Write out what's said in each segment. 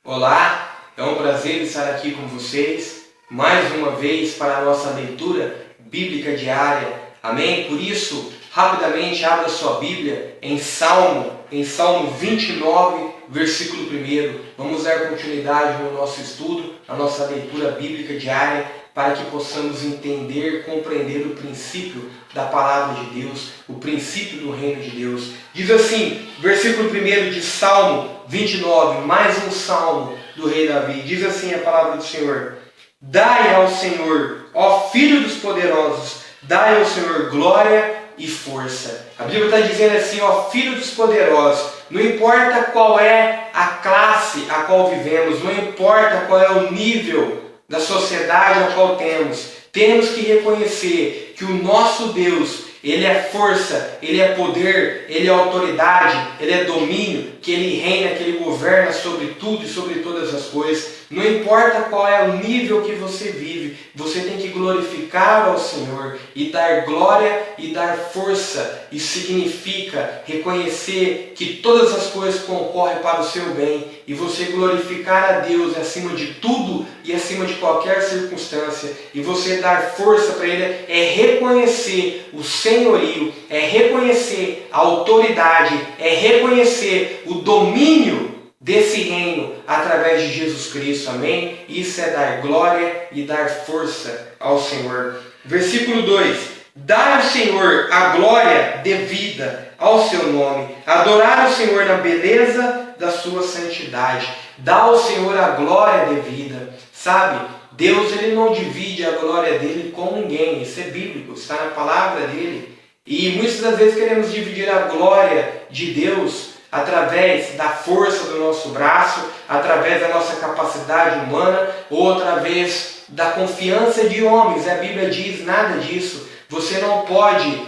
Olá, é um prazer estar aqui com vocês, mais uma vez para a nossa leitura bíblica diária. Amém? Por isso, rapidamente abra sua Bíblia em Salmo 29, versículo 1. Vamos dar continuidade no nosso estudo, na nossa leitura bíblica diária, para que possamos entender, compreender o princípio da palavra de Deus, o princípio do reino de Deus. Diz assim, versículo 1 de Salmo 29, mais um salmo do rei Davi. Diz assim a palavra do Senhor: Dai ao Senhor, ó Filho dos poderosos, dai ao Senhor glória e força. A Bíblia está dizendo assim, ó Filho dos poderosos. Não importa qual é a classe a qual vivemos, não importa qual é o nível da sociedade a qual temos que reconhecer que o nosso Deus, Ele é força, Ele é poder, Ele é autoridade, Ele é domínio, que Ele reina, que Ele governa sobre tudo e sobre todas as coisas. Não importa qual é o nível que você vive, você tem que glorificar ao Senhor e dar glória e dar força. Isso significa reconhecer que todas as coisas concorrem para o seu bem e você glorificar a Deus acima de tudo e acima de qualquer circunstância. E você dar força para Ele é reconhecer o senhorio, é reconhecer a autoridade, é reconhecer o domínio desse reino através de Jesus Cristo, amém? Isso é dar glória e dar força ao Senhor. Versículo 2: Dai ao Senhor a glória devida ao seu nome, adorar ao Senhor na beleza da sua santidade. Dá ao Senhor a glória devida, sabe? Deus, Ele não divide a glória dele com ninguém, isso é bíblico, está na palavra dele. E muitas das vezes queremos dividir a glória de Deus através da força do nosso braço, através da nossa capacidade humana ou através da confiança de homens. A Bíblia diz nada disso. Você não pode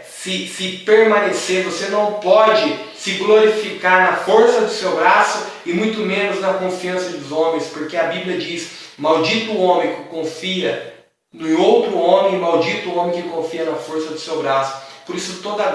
se permanecer, você não pode se glorificar na força do seu braço e muito menos na confiança dos homens, porque a Bíblia diz: maldito o homem que confia em outro homem, e maldito o homem que confia na força do seu braço. Por isso toda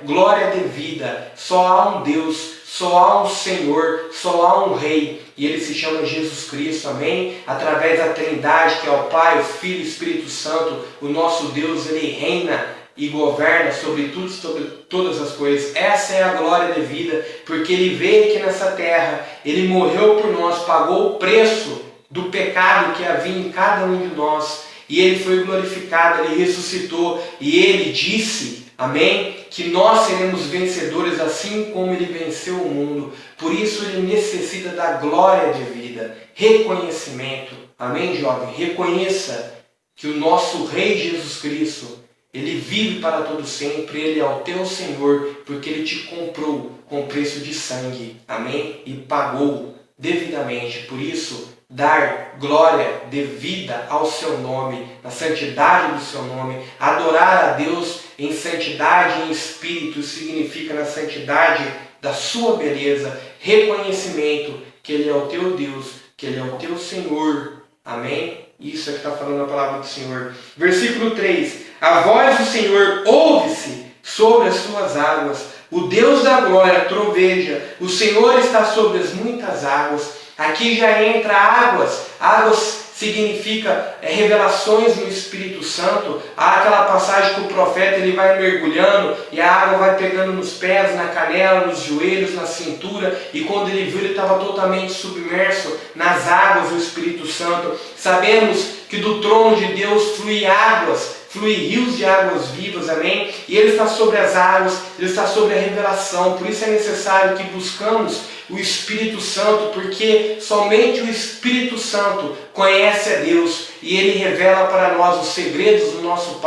glória é devida. Só há um Deus, só há um Senhor, só há um Rei. E Ele se chama Jesus Cristo, amém? Através da Trindade, que é o Pai, o Filho e o Espírito Santo, o nosso Deus, Ele reina e governa sobre tudo, sobre todas as coisas. Essa é a glória devida, porque Ele veio aqui nessa terra, Ele morreu por nós, pagou o preço do pecado que havia em cada um de nós. E Ele foi glorificado, Ele ressuscitou e Ele disse, amém, que nós seremos vencedores assim como Ele venceu o mundo. Por isso Ele necessita da glória devida, reconhecimento. Amém, jovem? Reconheça que o nosso Rei Jesus Cristo, Ele vive para todo sempre, Ele é o teu Senhor, porque Ele te comprou com preço de sangue, amém? E pagou devidamente. Por isso, dar glória devida ao seu nome, na santidade do seu nome, adorar a Deus em santidade e em espírito, significa na santidade da sua beleza, reconhecimento que Ele é o teu Deus, que Ele é o teu Senhor, amém? Isso é que está falando a palavra do Senhor. Versículo 3: A voz do Senhor ouve-se sobre as suas águas, o Deus da glória troveja, o Senhor está sobre as muitas águas. Aqui já entra águas. Águas significa revelações no Espírito Santo. Há aquela passagem que o profeta ele vai mergulhando e a água vai pegando nos pés, na canela, nos joelhos, na cintura. E quando ele viu, ele estava totalmente submerso nas águas do Espírito Santo. Sabemos que do trono de Deus flui águas, flui rios de águas vivas, amém? E Ele está sobre as águas, Ele está sobre a revelação. Por isso é necessário que buscamos o Espírito Santo, porque somente o Espírito Santo conhece a Deus e Ele revela para nós os segredos do nosso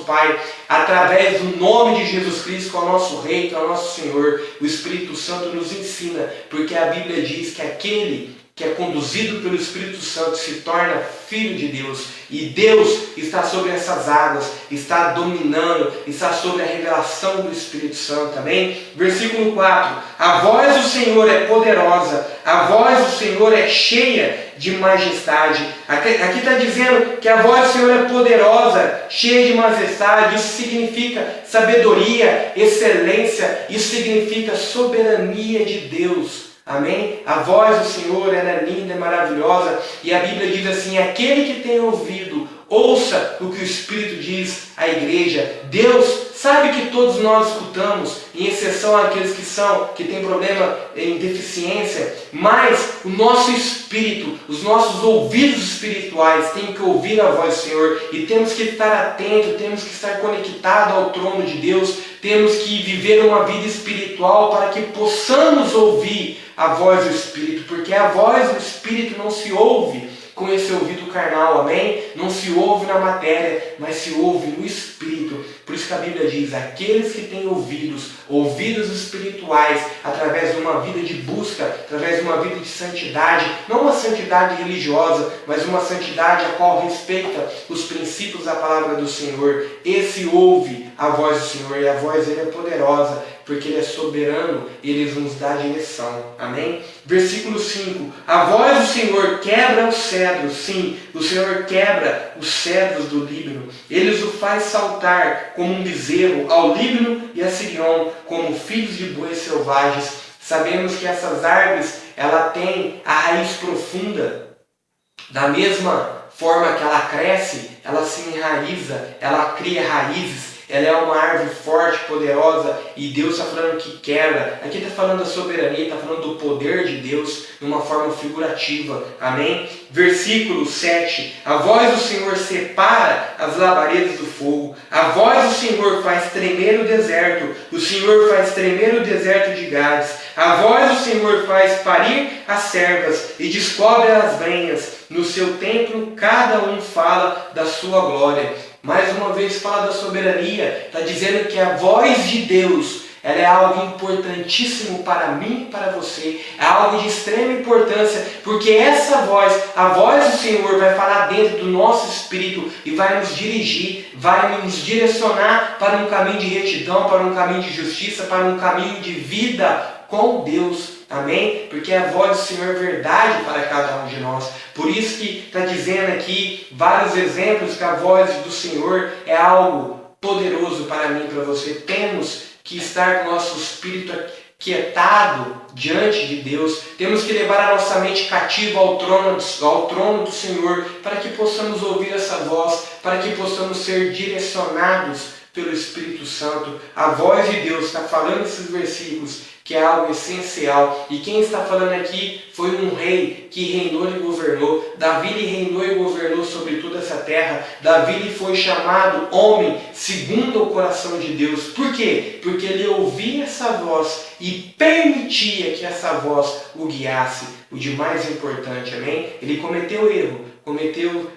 Pai, através do nome de Jesus Cristo, que é o nosso Rei, que é o nosso Senhor. O Espírito Santo nos ensina, porque a Bíblia diz que aquele que é conduzido pelo Espírito Santo se torna filho de Deus. E Deus está sobre essas águas, está dominando, está sobre a revelação do Espírito Santo, amém? Versículo 4: A voz do Senhor é poderosa, a voz do Senhor é cheia de majestade. Aqui está dizendo que a voz do Senhor é poderosa, cheia de majestade. Isso significa sabedoria, excelência, isso significa soberania de Deus. Amém? A voz do Senhor, ela é linda, é maravilhosa. E a Bíblia diz assim, aquele que tem ouvido, ouça o que o Espírito diz à igreja. Deus sabe que todos nós escutamos, em exceção àqueles que têm problema em deficiência, mas o nosso espírito, os nossos ouvidos espirituais têm que ouvir a voz do Senhor e temos que estar atentos, temos que estar conectados ao trono de Deus, temos que viver uma vida espiritual para que possamos ouvir a voz do Espírito, porque a voz do Espírito não se ouve com esse ouvido carnal, amém? Não se ouve na matéria, mas se ouve no Espírito. Por isso que a Bíblia diz, aqueles que têm ouvidos espirituais, através de uma vida de busca, através de uma vida de santidade, não uma santidade religiosa, mas uma santidade a qual respeita os princípios da palavra do Senhor, esse ouve a voz do Senhor, e a voz dele é poderosa, porque ele é soberano e ele nos dá direção. Amém? Versículo 5. A voz do Senhor quebra os cedros. Sim, o Senhor quebra os cedros do Líbano. Ele os faz saltar como um bezerro ao Líbano e a Sirion, como filhos de bois selvagens. Sabemos que essas árvores, ela tem a raiz profunda. Da mesma forma que ela cresce, ela se enraiza, ela cria raízes. Ela é uma árvore forte, poderosa, e Deus está falando que quebra. Aqui está falando da soberania, está falando do poder de Deus de uma forma figurativa. Amém? Versículo 7. A voz do Senhor separa as labaredas do fogo. A voz do Senhor faz tremer o deserto. O Senhor faz tremer o deserto de Gades. A voz do Senhor faz parir as servas e descobre as brenhas. No seu templo, cada um fala da sua glória. Mais uma vez fala da soberania, está dizendo que a voz de Deus, ela é algo importantíssimo para mim e para você, é algo de extrema importância, porque essa voz, a voz do Senhor vai falar dentro do nosso espírito e vai nos dirigir, vai nos direcionar para um caminho de retidão, para um caminho de justiça, para um caminho de vida com Deus. Amém? Porque a voz do Senhor é verdade para cada um de nós. Por isso que está dizendo aqui vários exemplos que a voz do Senhor é algo poderoso para mim e para você. Temos que estar com o nosso espírito quietado diante de Deus. Temos que levar a nossa mente cativa ao trono do Senhor, para que possamos ouvir essa voz, para que possamos ser direcionados pelo Espírito Santo. A voz de Deus está falando esses versículos, que é algo essencial. E quem está falando aqui foi um rei que reinou e governou. Davi reinou e governou sobre toda essa terra. Davi foi chamado homem segundo o coração de Deus. Por quê? Porque ele ouvia essa voz e permitia que essa voz o guiasse. O de mais importante, amém? Ele cometeu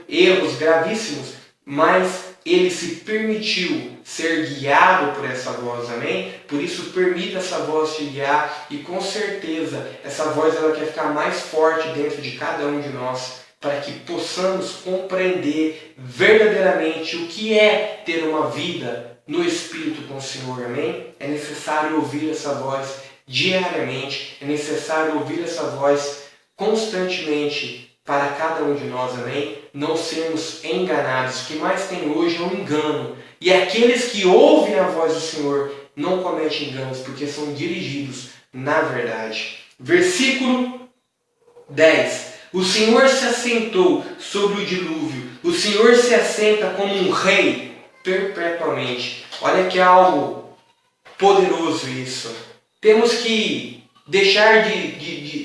erros gravíssimos, mas ele se permitiu ser guiado por essa voz, amém? Por isso permita essa voz te guiar, e com certeza essa voz ela quer ficar mais forte dentro de cada um de nós, para que possamos compreender verdadeiramente o que é ter uma vida no Espírito com o Senhor, amém? É necessário ouvir essa voz diariamente, é necessário ouvir essa voz constantemente, para cada um de nós, amém? Não sermos enganados. O que mais tem hoje é um engano. E aqueles que ouvem a voz do Senhor não cometem enganos, porque são dirigidos na verdade. Versículo 10. O Senhor se assentou sobre o dilúvio. O Senhor se assenta como um rei perpetuamente. Olha que é algo poderoso isso. Temos que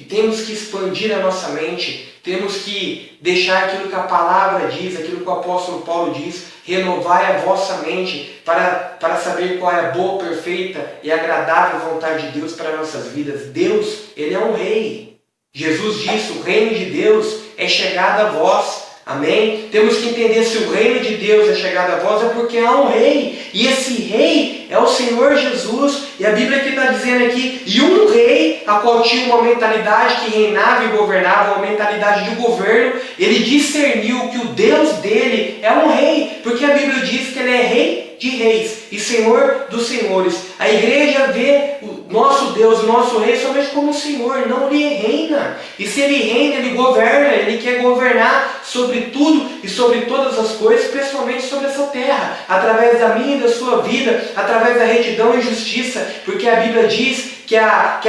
temos que expandir a nossa mente, temos que deixar aquilo que a palavra diz, aquilo que o apóstolo Paulo diz, renovai a vossa mente para saber qual é a boa, perfeita e agradável vontade de Deus para nossas vidas. Deus, Ele é um rei. Jesus disse, o reino de Deus é chegado a vós. Amém? Temos que entender, se o reino de Deus é chegado a vós, é porque há um rei. E esse rei é o Senhor Jesus. E a Bíblia aqui está dizendo aqui, e um rei, a qual tinha uma mentalidade que reinava e governava, uma mentalidade de governo, ele discerniu que o Deus dele é um rei. Porque a Bíblia diz que ele é rei de reis e Senhor dos senhores. A igreja vê o nosso Deus, o nosso rei, somente como o Senhor, não ele reina. E se ele reina, ele governa, ele quer governar sobre tudo e sobre todas as coisas, principalmente sobre essa terra, através da minha e da sua vida, através da retidão e justiça, porque a Bíblia diz que a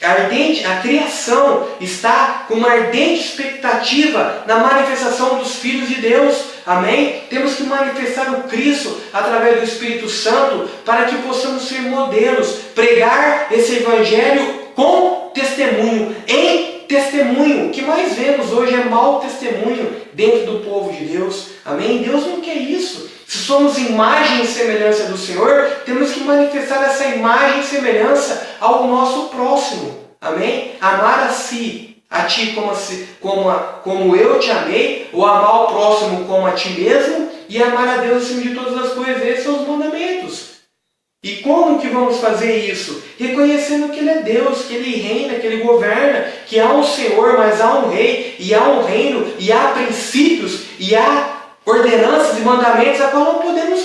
a criação está com uma ardente expectativa na manifestação dos filhos de Deus. Amém? Temos que manifestar o Cristo através do Espírito Santo para que possamos ser modelos, pregar esse evangelho com testemunho, em testemunho. O que mais vemos hoje é mau testemunho dentro do povo de Deus. Amém? Deus não quer isso. Se somos imagem e semelhança do Senhor, temos que manifestar essa imagem e semelhança ao nosso próximo. Amém? Amar a ti como eu te amei, ou amar o próximo como a ti mesmo, e amar a Deus acima de todas as coisas. Esses são os mandamentos. E como que vamos fazer isso? Reconhecendo que Ele é Deus, que Ele reina, que Ele governa, que há um Senhor, mas há um Rei, e há um reino, e há princípios, e há ordenanças e mandamentos a qual não podemos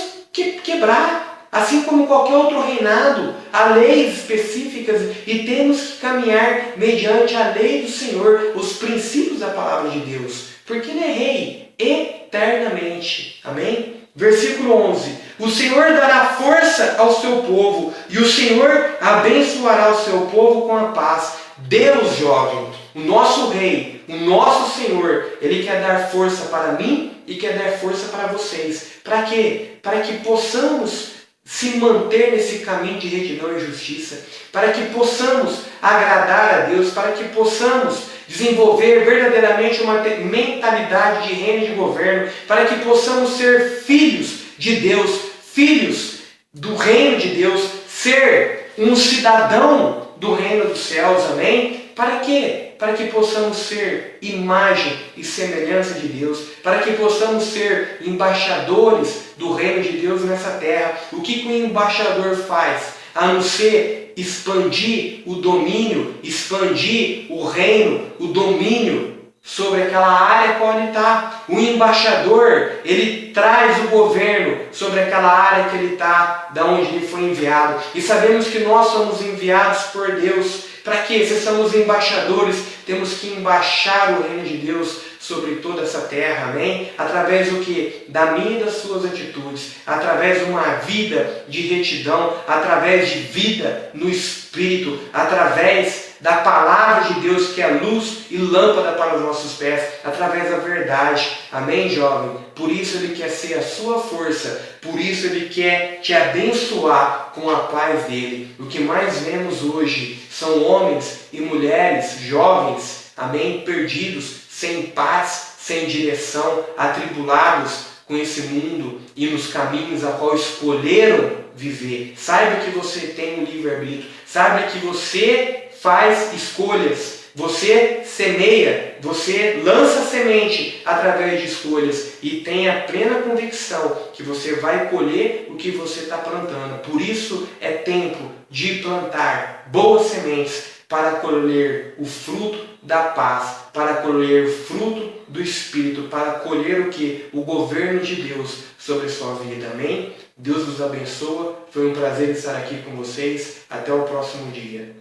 quebrar. Assim como qualquer outro reinado, há leis específicas e temos que caminhar mediante a lei do Senhor, os princípios da palavra de Deus. Porque Ele é Rei eternamente. Amém? Versículo 11. O Senhor dará força ao seu povo e o Senhor abençoará o seu povo com a paz. Deus, jovem, o nosso Rei, o nosso Senhor, Ele quer dar força para mim e quer dar força para vocês. Para quê? Para que possamos se manter nesse caminho de retidão e justiça, para que possamos agradar a Deus, para que possamos desenvolver verdadeiramente uma mentalidade de reino e de governo, para que possamos ser filhos de Deus, filhos do reino de Deus, ser um cidadão do reino dos céus, amém? Para quê? Para que possamos ser imagem e semelhança de Deus, para que possamos ser embaixadores do reino de Deus nessa terra. O que o embaixador faz? A não ser expandir o domínio, expandir o reino, o domínio sobre aquela área qual ele está. O embaixador, ele traz o governo sobre aquela área que ele está, da onde ele foi enviado. E sabemos que nós somos enviados por Deus. Para quê? Se somos embaixadores, temos que embaixar o reino de Deus sobre toda essa terra, amém? Através do que? Da minha e das suas atitudes, através de uma vida de retidão, através de vida no Espírito, através da palavra de Deus que é luz e lâmpada para os nossos pés, através da verdade, amém, jovem? Por isso Ele quer ser a sua força, por isso Ele quer te abençoar com a paz dEle. O que mais vemos hoje são homens e mulheres, jovens, amém, perdidos, sem paz, sem direção, atribulados com esse mundo e nos caminhos a qual escolheram viver. Saiba que você tem um livre-arbítrio, saiba que você faz escolhas, você semeia, você lança semente através de escolhas e tenha plena convicção que você vai colher o que você está plantando. Por isso é tempo de plantar boas sementes para colher o fruto da paz, para colher o fruto do Espírito, para colher o que? O governo de Deus sobre a sua vida. Amém? Deus nos abençoa. Foi um prazer estar aqui com vocês. Até o próximo dia.